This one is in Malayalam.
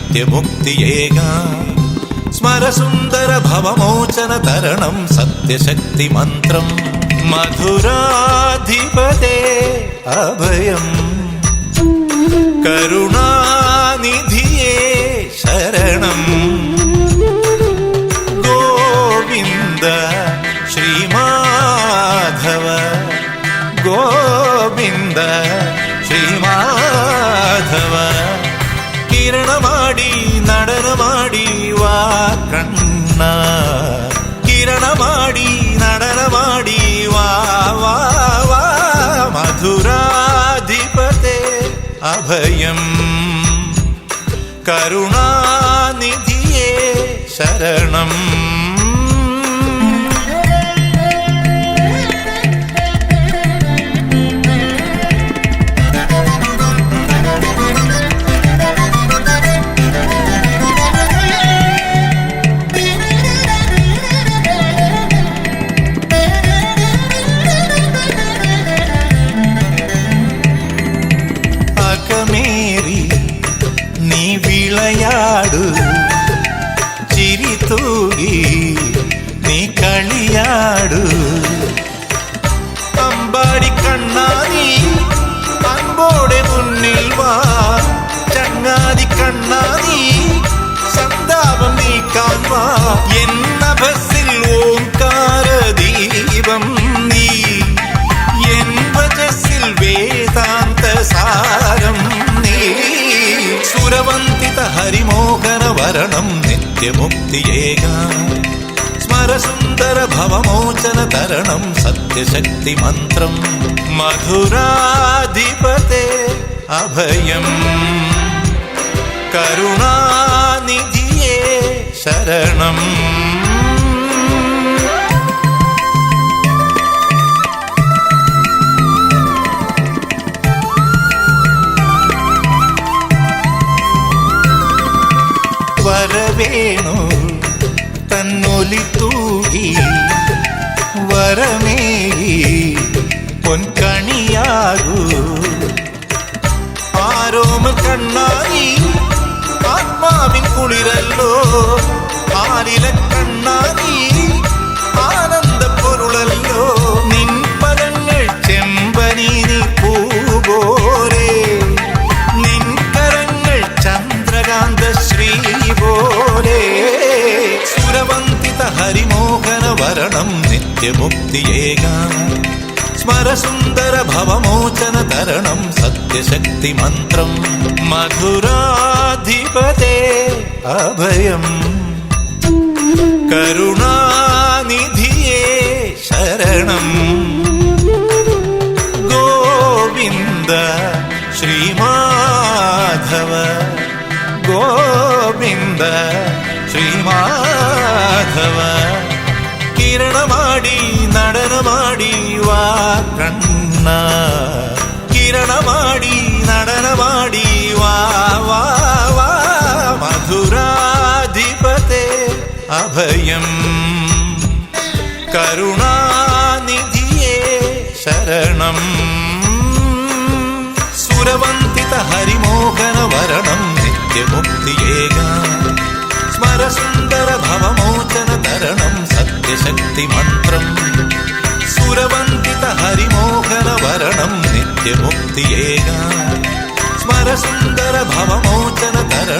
നിത്യമുക്തിയേകാം. സ്മരസുന്ദര ഭവമോചന തരണം സത്യശക്തി മന്ത്രം. മധുരാധിപതേ അഭയം കരുണാനിധിയേ ശരണം. ഗോവിന്ദ ശ്രീമാധവ ഗോവിന്ദ ശ്രീമാധവ. കിരണമാടി നടനമാടി വാ കണ്ണ, കിരണമാടി നടനമാടി വാ വാ വാ. മധുരാധിപതേ അഭയം കരുണാനിധിയേ ശരണം. നീ വിളയാടു ചിരി തൂകി നീ കളിയാടു. അമ്പാടി കണ്ണാടി അൻപോടെ മുന്നിൽ വാ. ചങ്ങാതി കണ്ണാടി സന്താപം നീക്കാൻ വാ. എന്ന ബസ്സിൽ ഓംകാര ദീപം നീ, എൻ വജസ്സിൽ വേദാന്ത സാരം നീ. സുരവന്തിത ഹരിമോഹന വരണം നിത്യമുക്തിയേകാം. സ്മരസുന്ദര ഭവമോചന തരണം സത്യശക്തി മന്ത്രം. മധുരാധിപതേ അഭയം കരുണാനിധിയേ ശരണം. വരവേണു തന്നൊലി തൂകി വരമേകി പൊൻകണിയാകൂ. ആരോമ കണ്ണാടി ആത്മാവിൻ കുളിരല്ലോ. ആലില കണ്ണാടി ആനന്ദ പൊരുളല്ലോ. നിൻ പദങ്ങൾ ചെമ്പനീനി പൂപോലെ, നിൻ കരങ്ങൾ ചന്ദ്രകാന്ത ശ്രീ പോലെ. സുരവന്തിത ഹരിമോഹന വരണം നിത്യമുക്തിയേകാം. സ്മരസുന്ദര ഭവമോചന തരണം സത്യശക്തി മന്ത്രം. മധുരാധിപതേ അഭയം കരുണാനിധിയേ ശരണം. ഗോവിന്ദ ശ്രീമാധവ ഗോവിന്ദ ശ്രീമാധവ. കിരണമാടി നടനമാടി വാ കണ്ണ, കിരണമാടി നടനമാടി വാ വാ വാ. മധുരാധിപതേ അഭയം കരുണാനിധിയേ ശരണം. സുരവന്തിത ഹരിമോഹന വരണം നിത്യമുക്തിയേകാം. സ്മരസുന്ദര ഭവമോചന തരണം സത്യശക്തി മന്ത്രം. സുരവന്തിത ഹരിമോഹന വരണം നിത്യമുക്തിയേകാം. സ്മരസുന്ദര ഭവമോചന തരണം